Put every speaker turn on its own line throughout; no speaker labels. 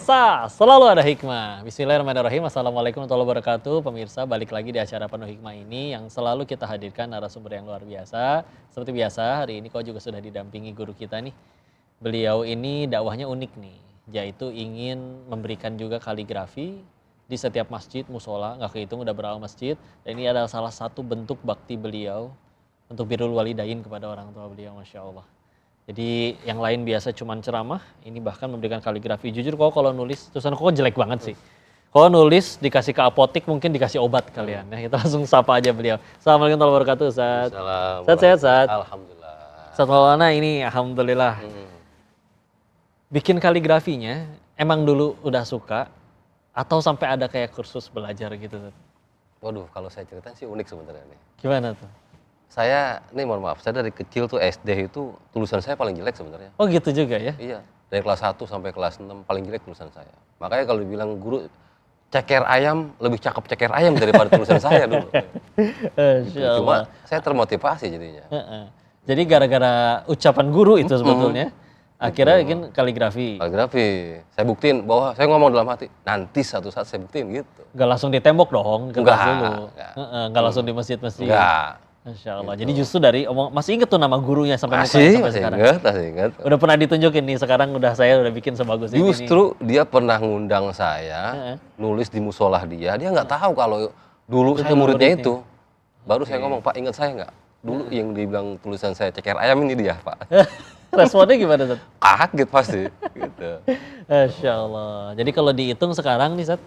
Puasa selalu ada hikmah. Bismillahirrahmanirrahim. Assalamualaikum warahmatullahi wabarakatuh. Pemirsa, balik lagi di acara Penuh Hikmah ini yang selalu kita hadirkan narasumber yang luar biasa. Seperti biasa, hari ini kau juga sudah didampingi guru kita nih. Beliau ini dakwahnya unik nih, yaitu ingin memberikan juga kaligrafi di setiap masjid, musola, nggak kehitung udah berapa masjid. Dan ini adalah salah satu bentuk bakti beliau untuk birrul walidain kepada orang tua beliau, Masya Allah. Jadi yang lain biasa cuman ceramah, ini bahkan memberikan kaligrafi. Jujur kok kalau nulis, tulisan kok jelek banget sih. Kalau nulis dikasih ke apotik mungkin dikasih obat kalian ya. Kita langsung sapa aja beliau. Assalamualaikum warahmatullahi wabarakatuh, Ustaz. Ustaz sehat, Ustaz?
Alhamdulillah.
Ustaz Maulana ini alhamdulillah. Bikin kaligrafinya emang dulu udah suka atau sampai ada kayak kursus belajar gitu, Ustaz?
Waduh, kalau saya ceritain sih unik sebenarnya nih.
Gimana tuh?
Saya, nih mohon maaf, saya dari kecil tuh SD itu tulisan saya paling jelek sebenarnya.
Oh gitu juga ya?
Iya, dari kelas 1 sampai kelas 6 paling jelek tulisan saya. Makanya kalau dibilang guru ceker ayam, lebih cakep ceker ayam daripada tulisan saya dulu. Cuma saya termotivasi jadinya.
Jadi gara-gara ucapan guru itu sebetulnya, akhirnya bikin kaligrafi.
Kaligrafi, saya buktiin bahwa saya ngomong dalam hati, nanti satu saat saya buktiin gitu.
Gak langsung di tembok dong,
Enggak,
dulu.
enggak.
Gak langsung di masjid-masjid.
Enggak.
Masya Allah.
Gitu.
Jadi justru dari masih inget tuh nama gurunya sampai mukanya sampai sekarang.
Masih ingat.
Udah pernah ditunjukin nih, sekarang saya udah bikin sebagus ini.
Justru dia pernah ngundang saya, nulis di musolah dia nggak tahu kalau dulu saya muridnya itu. Baru saya ngomong, Pak ingat saya nggak? Dulu yang dibilang tulisan saya ceker ayam ini dia, Pak.
Responnya gimana, Sat?
Kaget pasti. Gitu.
Masya Allah. Jadi kalau dihitung sekarang nih, Sat,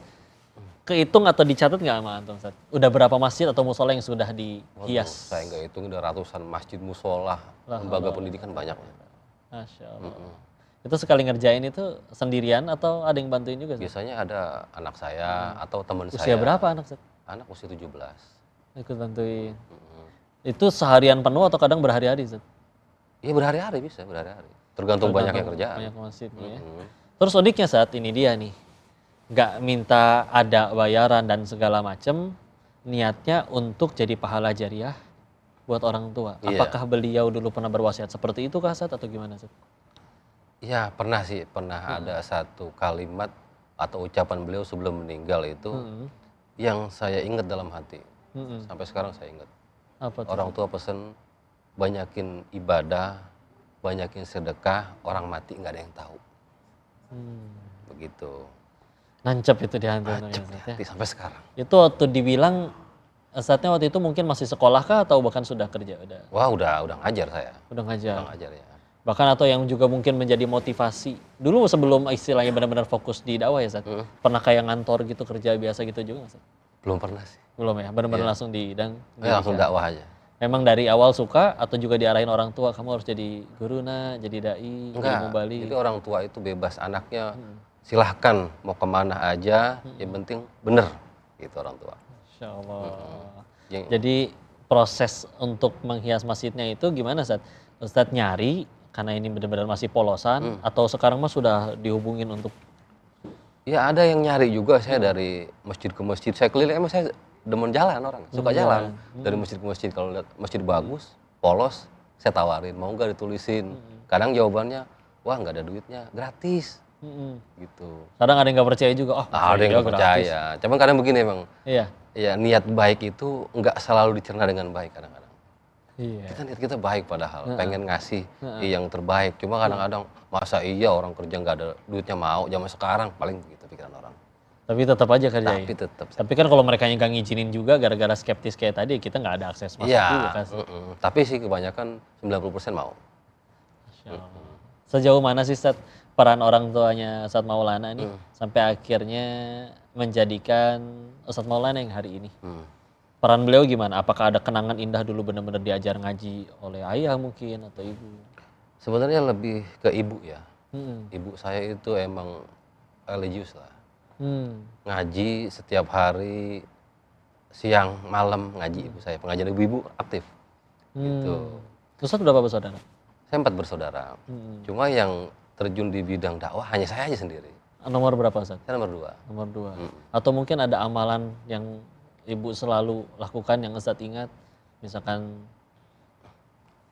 kehitung atau dicatat nggak sama Antum, Sat? Udah berapa masjid atau musola yang sudah dihias?
Saya nggak hitung, udah ratusan masjid, musola, lembaga pendidikan banyak.
Masya Allah. Itu sekali ngerjain itu sendirian atau ada yang bantuin juga, Sat?
Biasanya ada anak saya atau teman saya.
Usia berapa anak, Sat?
Anak usia 17.
Ikut bantuin. Itu seharian penuh atau kadang berhari-hari, Sat?
Iya berhari-hari bisa, berhari-hari. Tergantung banyaknya kerjaan.
Banyak masjid ya. Terus uniknya saat ini dia nih, nggak minta ada bayaran dan segala macem, niatnya untuk jadi pahala jariah buat orang tua.
Iya.
Apakah beliau dulu pernah berwasiat seperti itu kah, Sat, atau gimana, Sat?
Iya pernah sih, pernah ada satu kalimat atau ucapan beliau sebelum meninggal itu yang saya ingat dalam hati. Sampai sekarang saya ingat.
Apa tuh?
Orang tua pesen banyakin ibadah, banyakin sedekah, orang mati nggak ada yang tahu. Begitu.
Nancep itu di hati, ya.
Sampai sekarang.
Itu waktu dibilang, saatnya waktu itu mungkin masih sekolah kah atau bahkan sudah kerja?
Wah udah ngajar saya.
Udah ngajar.
Udah ngajar ya.
Bahkan atau yang juga mungkin menjadi motivasi. Dulu sebelum istilahnya benar-benar fokus di dakwah ya, Sat? Pernah kayak ngantor gitu, kerja biasa gitu juga nggak, Sat?
Belum pernah sih.
Belum ya? Benar-benar langsung
langsung dakwah aja.
Memang dari awal suka atau juga diarahin orang tua, kamu harus jadi guru jadi dai, jadi mubalik?
Jadi orang tua itu bebas, anaknya silahkan mau kemana aja, yang penting bener gitu orang tua.
Insya Allah. Jadi proses untuk menghias masjidnya itu gimana, Ustaz? Ustadz nyari karena ini benar-benar masih polosan atau sekarang mah sudah dihubungin untuk?
Ya ada yang nyari juga, saya dari masjid ke masjid, saya keliling, emang saya demen jalan orang, suka jalan dari masjid ke masjid, kalau lihat masjid bagus, polos, saya tawarin, mau nggak ditulisin. Kadang jawabannya, wah nggak ada duitnya, gratis. Gitu.
Kadang ada yang nggak percaya juga,
ada yang nggak percaya. Cuman kadang begini emang,
iya.
Ya niat baik itu nggak selalu dicerna dengan baik kadang-kadang.
Iya.
Kita niat kita baik padahal, pengen ngasih yang terbaik. Cuma kadang-kadang masa iya orang kerja nggak ada duitnya mau, zaman sekarang paling begitu pikiran orang.
Tapi tetap aja kerjain.
Tapi tetap.
Tapi kan kalau mereka yang nggak ngizinin juga gara-gara skeptis kayak tadi, kita nggak ada akses masuk juga kan.
Tapi sih kebanyakan 90% mau.
Sejauh mana sih, Ustadz, peran orang tuanya Ustadz Maulana nih sampai akhirnya menjadikan Ustadz Maulana yang hari ini? Peran beliau gimana? Apakah ada kenangan indah dulu benar-benar diajar ngaji oleh ayah mungkin atau ibu?
Sebenarnya lebih ke ibu ya. Ibu saya itu emang religius lah. Ngaji setiap hari, siang, malam ngaji ibu saya. Pengajian ibu-ibu aktif. Gitu.
Ustadz berapa bersaudara?
Saya 4 bersaudara. Cuma yang terjun di bidang dakwah hanya saya aja sendiri.
Nomor berapa, Ustadz?
Saya nomor 2.
Nomor 2. Atau mungkin ada amalan yang ibu selalu lakukan yang Ustadz ingat? Misalkan?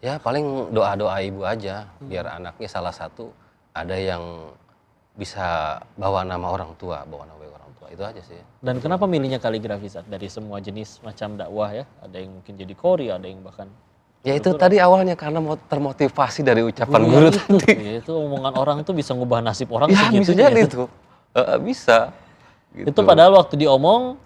Ya paling doa-doa ibu aja. Biar anaknya salah satu ada yang bisa bawa nama orang tua, bawa nama baik orang tua. Itu aja sih.
Dan kenapa milihnya kaligrafi, Zat? Dari semua jenis macam dakwah ya, ada yang mungkin jadi qori, ada yang bahkan
Ya itu tadi awalnya karena mau termotivasi dari ucapan guru
itu,
tadi.
ya, itu omongan orang tuh bisa ngubah nasib orang
Ya bisa
segitunya.
jadi itu. Bisa. Gitu.
Itu padahal waktu diomong,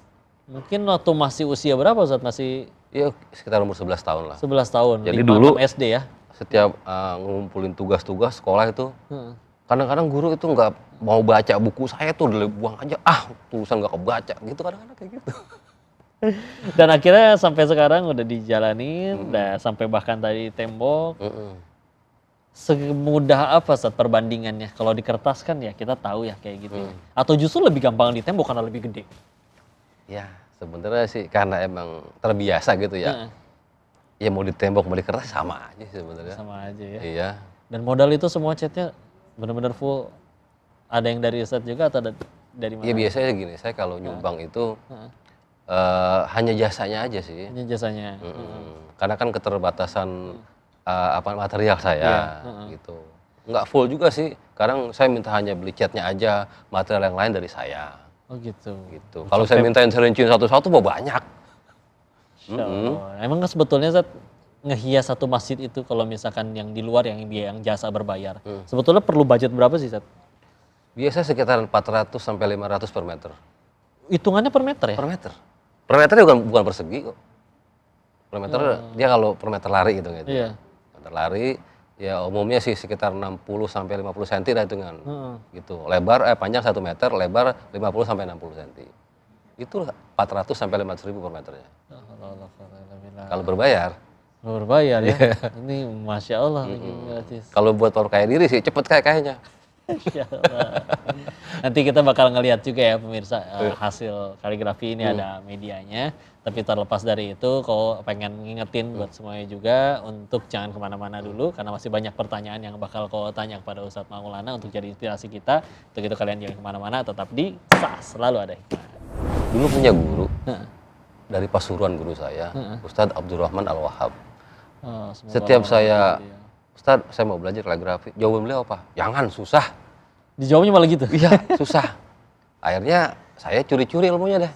mungkin waktu masih usia berapa Zat? Masih
Ya sekitar umur 11 tahun lah.
11 tahun,
Jadi
5,
dulu
6 SD ya?
Setiap ngumpulin tugas-tugas sekolah itu,
Heeh.
kadang-kadang guru itu nggak mau baca buku saya tuh, udah buang aja, tulisan nggak kebaca, gitu kadang-kadang kayak gitu.
Dan akhirnya sampai sekarang udah dijalanin, udah sampai bahkan tadi tembok. Semudah apa Zat perbandingannya? Kalau di kertas kan ya kita tahu ya kayak gitu ya. Atau justru lebih gampang di tembok karena lebih gede?
Ya sebenarnya sih karena emang terbiasa gitu ya.
Heeh.
Ya mau di tembok mau di kertas sama aja sebenarnya.
Sama aja ya.
Iya.
Dan modal itu semua catnya benar-benar full. Ada yang dari Ustadz juga atau dari mana?
Ya biasanya gini, saya kalau nyumbang itu
Heeh.
hanya jasanya aja sih.
Ini jasanya.
Karena kan keterbatasan material
Iya,
saya gitu. Nggak full juga sih. Kadang saya minta hanya beli catnya aja, material yang lain dari saya.
Oh gitu.
Gitu. Kalau saya mintain serinciin satu-satu mau banyak.
Insya Allah. Emang kan sebetulnya Zat, ngehias satu masjid itu kalau misalkan yang di luar yang dia yang jasa berbayar. Sebetulnya perlu budget berapa sih Zat?
Biasa sekitar 400 sampai 500 per meter.
Hitungannya per meter ya?
Per meter. Per meter bukan persegi kok. Per meter dia kalau per meter lari gitu gitu.
Iya.
Meter lari ya umumnya sih sekitar 60 sampai 50 cm lah hitungan. Gitu. Panjang 1 meter, lebar 50 sampai 60 cm. Itu 400 sampai 500 ribu per meternya. Kalau berbayar.
Berbayar ya? Ini Masya Allah. Gratis.
Kalau buat perkaya diri sih cepet kayaknya.
Masya Allah. Nanti kita bakal ngelihat juga ya pemirsa hasil kaligrafi ini ada medianya. Tapi terlepas dari itu, kalau pengen ngingetin buat semuanya juga untuk jangan kemana-mana dulu karena masih banyak pertanyaan yang bakal kau tanya kepada Ustadz Maulana untuk jadi inspirasi kita. Untuk itu kalian jangan kemana-mana, tetap di SAS, selalu ada hikmah.
Dulu punya guru dari Pasuruan guru saya, Ustadz Abdurrahman Al-Wahhab.
Oh, semoga
Setiap
Allah
saya,
memberkati ya.
Ustadz saya mau belajar kaligrafi, jawaban beliau apa? Jangan, susah.
Dijawabnya malah gitu.
Iya, susah. Akhirnya saya curi-curi ilmunya deh.